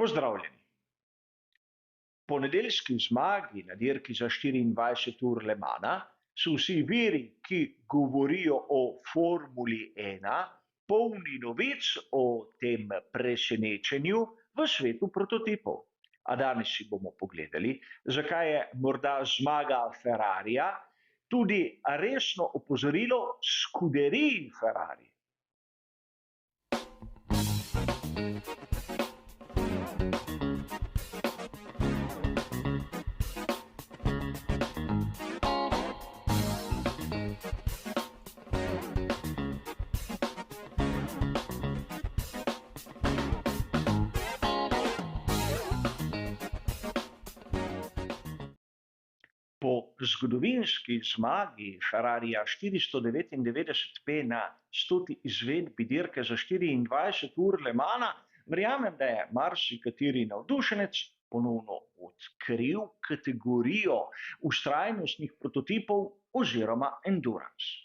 Pozdravljeni. Po nedeljski zmagi na dirki za 24 ur Le Mana so vsi viri, ki govorijo o Formuli 1, polni novic o tem presenečenju v svetu prototipov. A danes si bomo pogledali, zakaj je morda zmaga Ferrarija tudi resno opozorilo Scuderii Ferrari. Po zgodovinski zmagi Ferrarija 499P na 100. izvedbi dirke za 24 ur Le Mana, verjamem, da je marsikateri navdušenec ponovno odkril kategorijo vztrajnostnih prototipov oziroma endurance.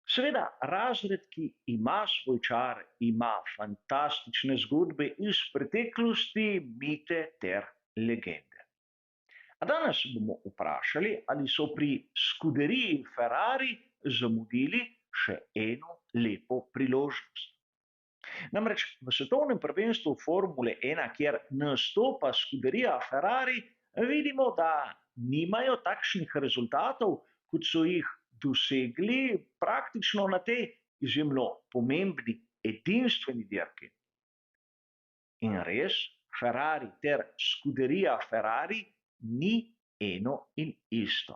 Seveda, razred, ki ima svoj čar, ima fantastične zgodbe iz preteklosti, mite ter legende. A danes bomo vprašali, ali so pri Scuderii Ferrari zamudili še eno lepo priložnost. Namreč v svetovnem prvenstvu Formule 1, kjer nastopa Scuderia Ferrari, vidimo, da nimajo takšnih rezultatov, kot so jih dosegli praktično na tej izjemno pomembni, edinstveni dirki. In res, Ferrari ter Scuderia Ferrari ni eno in isto.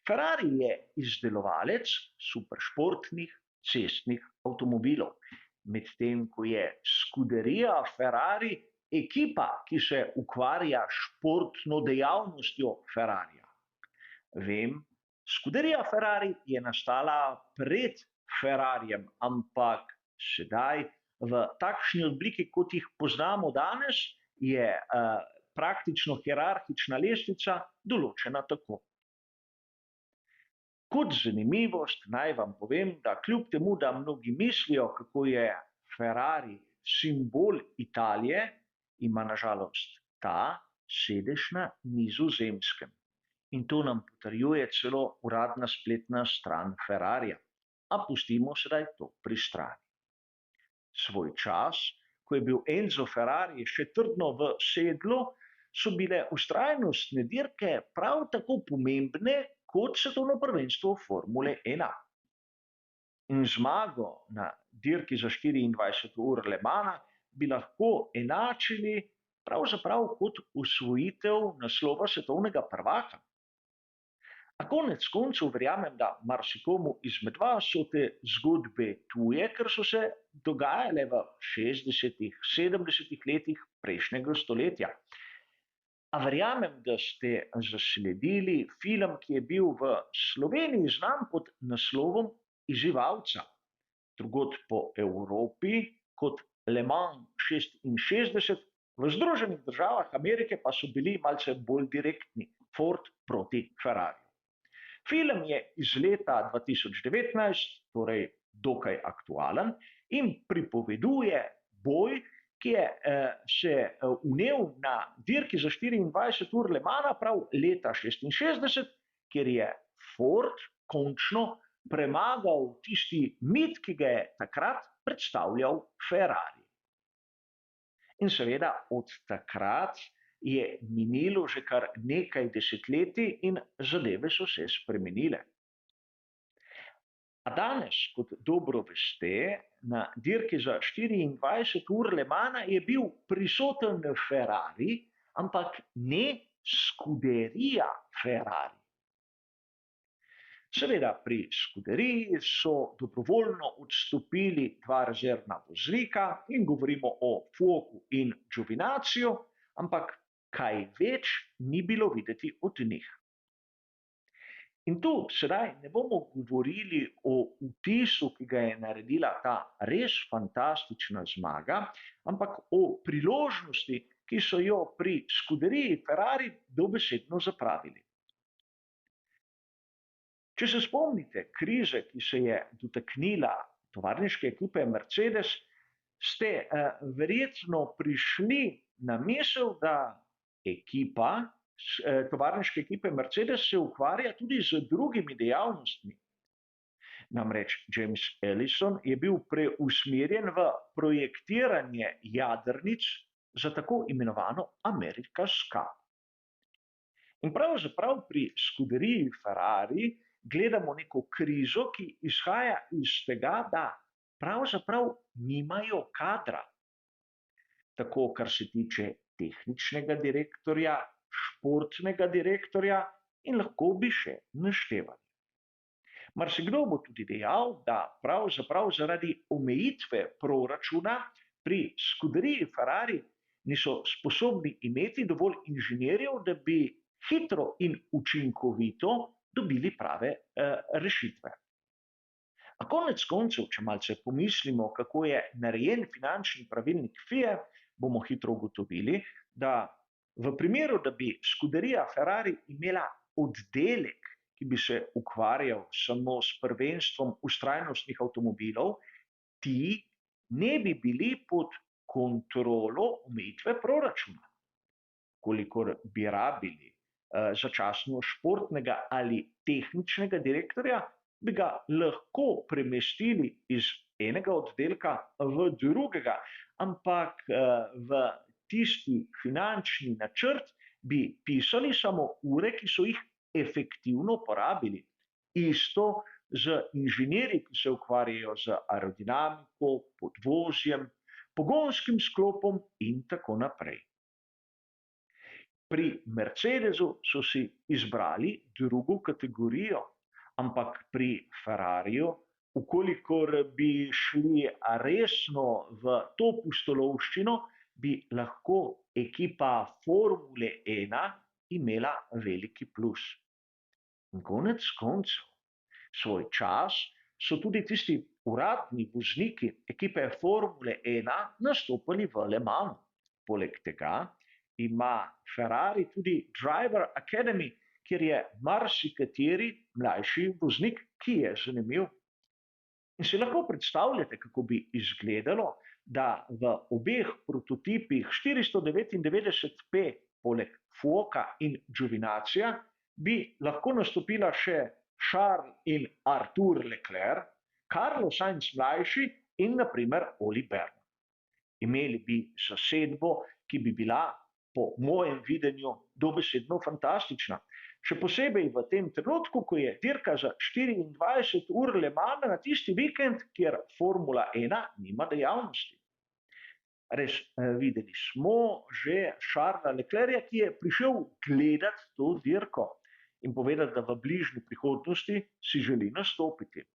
Ferrari je izdelovalec superšportnih cestnih avtomobilov, medtem ko je Scuderia Ferrari ekipa, ki se ukvarja s športno dejavnostjo Ferrarija. Vem, Scuderia Ferrari je nastala pred Ferrarijem, ampak sedaj v takšni obliki, kot jih poznamo danes, je praktično hierarhična lestvica določena tako. Kot zanimivost naj vam povem, da kljub temu, da mnogi mislijo, kako je Ferrari simbol Italije, ima na žalost ta sedež na Nizozemskem. In to nam potrjuje celo uradna spletna stran Ferrarija. A pustimo sedaj to pri strani. Svoj čas, ko je bil Enzo Ferrari še trdno v sedlu, so bile vztrajnostne dirke prav tako pomembne kot svetovno prvenstvo Formule 1. In zmago na dirki za 24 ur Le Mana bi lahko enačili pravzaprav kot osvojitev naslova svetovnega prvaka. A konec koncev verjamem, da marsikomu izmed vas so te zgodbe tuje, ker so se dogajale v 60., 70. letih prejšnjega stoletja. A verjamem, da ste zasledili film, ki je bil v Sloveniji znan pod naslovom Izzivalca. Drugod po Evropi kot Le Mans 66, v Združenih državah Amerike pa so bili malce bolj direktni, Ford proti Ferrariju. Film je iz leta 2019, torej dokaj aktualen, in pripoveduje boj, ki je se vnel na dirki za 24 ur Le Mana prav leta 66, kjer je Ford končno premagal tisti mit, ki ga je takrat predstavljal Ferrari. In seveda od takrat je minilo že kar nekaj desetletij in zadeve so se spremenile. A danes, kot dobro veste, na dirki za 24 ur Le Mana je bil prisoten Ferrari, ampak ne Scuderia Ferrari. Seveda pri Scuderiji so dobrovoljno odstopili dva rezervna voznika in govorimo o Fuoku in Giovinazziu, ampak kaj več ni bilo videti od njih. In tu sedaj ne bomo govorili o vtisu, ki ga je naredila ta res fantastična zmaga, ampak o priložnosti, ki so jo pri Scuderii Ferrari dobesedno zapravili. Če se spomnite krize, ki se je dotaknila tovarniške ekipe Mercedes, ste verjetno prišli na misel, da ekipa, tovarniške ekipe Mercedes se ukvarja tudi z drugimi dejavnostmi. Namreč James Allison je bil preusmerjen v projektiranje jadrnic za tako imenovano America's Cup. In pravzaprav pri skuderiji Ferrari gledamo neko krizo, ki izhaja iz tega, da pravzaprav nimajo kadra. Tako, kar se tiče tehničnega direktorja, športnega direktorja in lahko bi še naštevali. Marsikdo bo tudi dejal, da pravzaprav zaradi omejitve proračuna pri skuderiji Ferrari niso sposobni imeti dovolj inženirjev, da bi hitro in učinkovito dobili prave rešitve. A konec koncev, če malce pomislimo, kako je narejen finančni pravilnik FIE, bomo hitro ugotovili, da v primeru, da bi skuderija Ferrari imela oddelek, ki bi se ukvarjal samo s prvenstvom vztrajnostnih avtomobilov, ti ne bi bili pod kontrolo omejitve proračuna. Kolikor bi rabili začasno športnega ali tehničnega direktorja, bi ga lahko premestili iz enega oddelka v drugega, ampak v tisti finančni načrt bi pisali samo ure, ki so jih efektivno porabili. Isto z inženirji, ki se ukvarjajo z aerodinamiko, podvozjem, pogonskim sklopom in tako naprej. Pri Mercedesu so si izbrali drugo kategorijo, ampak pri Ferrariju, ukolikor bi šli resno v to pustolovščino, bi lahko ekipa Formule 1 imela veliki plus. In konec koncev, svoj čas so tudi tisti uradni vozniki ekipe Formule 1 nastopali v Le Mansu. Poleg tega ima Ferrari tudi Driver Academy, kjer je marsikateri mlajši voznik, ki je zanimiv. In si lahko predstavljate, kako bi izgledalo, da v obeh prototipih 499P poleg Foka in Giovinazzija bi lahko nastopila še Charles in Arthur Leclerc, Carlos Sainz mlajši in na primer Oli Berman. Imeli bi zasedbo, ki bi bila po mojem videnju dobesedno fantastična. Še posebej v tem trenutku, ko je dirka za 24 ur Le Mans na tisti vikend, kjer Formula 1 nima dejavnosti. Res, videli smo že Charlesa Leclerca, ki je prišel gledati to dirko in povedati, da v bližnji prihodnosti si želi nastopiti.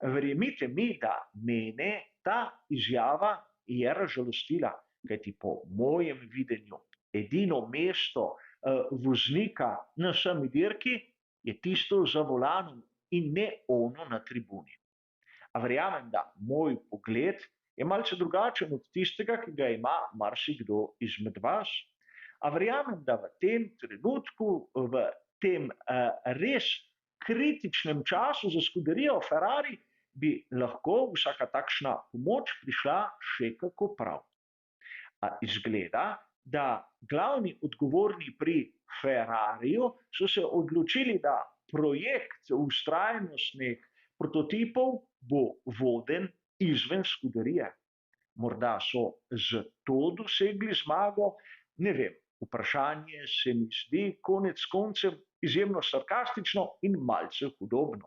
Verjemite mi, da mene ta izjava je razžalostila, kajti po mojem videnju edino mesto voznika na sami dirki je tisto za volanom in ne ono na tribuni. A verjamem, da moj pogled je malce drugačen od tistega, ki ga ima marsikdo izmed vas. A verjamem, da v tem trenutku, v tem res kritičnem času za skuderijo Ferrari, bi lahko vsaka takšna pomoč prišla še kako prav. A izgleda, da glavni odgovorni pri Ferrariju so se odločili, da projekt vztrajnostnih prototipov bo voden izven skuderije. Morda so zato dosegli zmago, ne vem, vprašanje se mi zdi konec koncev izjemno sarkastično in malce hudobno.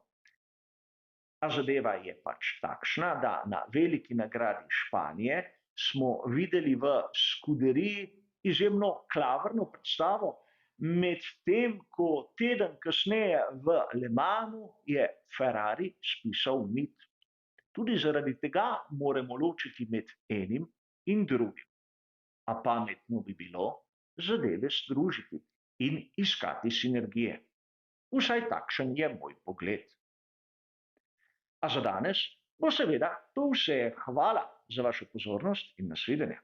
A zadeva je pač takšna, da na veliki nagradi Španije smo videli v skuderiji izjemno klavrno predstavo, medtem ko teden kasneje v Le Mansu je Ferrari spisal mit. Tudi zaradi tega moramo ločiti med enim in drugim. A pametno bi bilo zadeve združiti in iskati sinergije. Vsaj takšen je moj pogled. A za danes bo seveda to vse. Hvala za vašo pozornost in nasvidenje.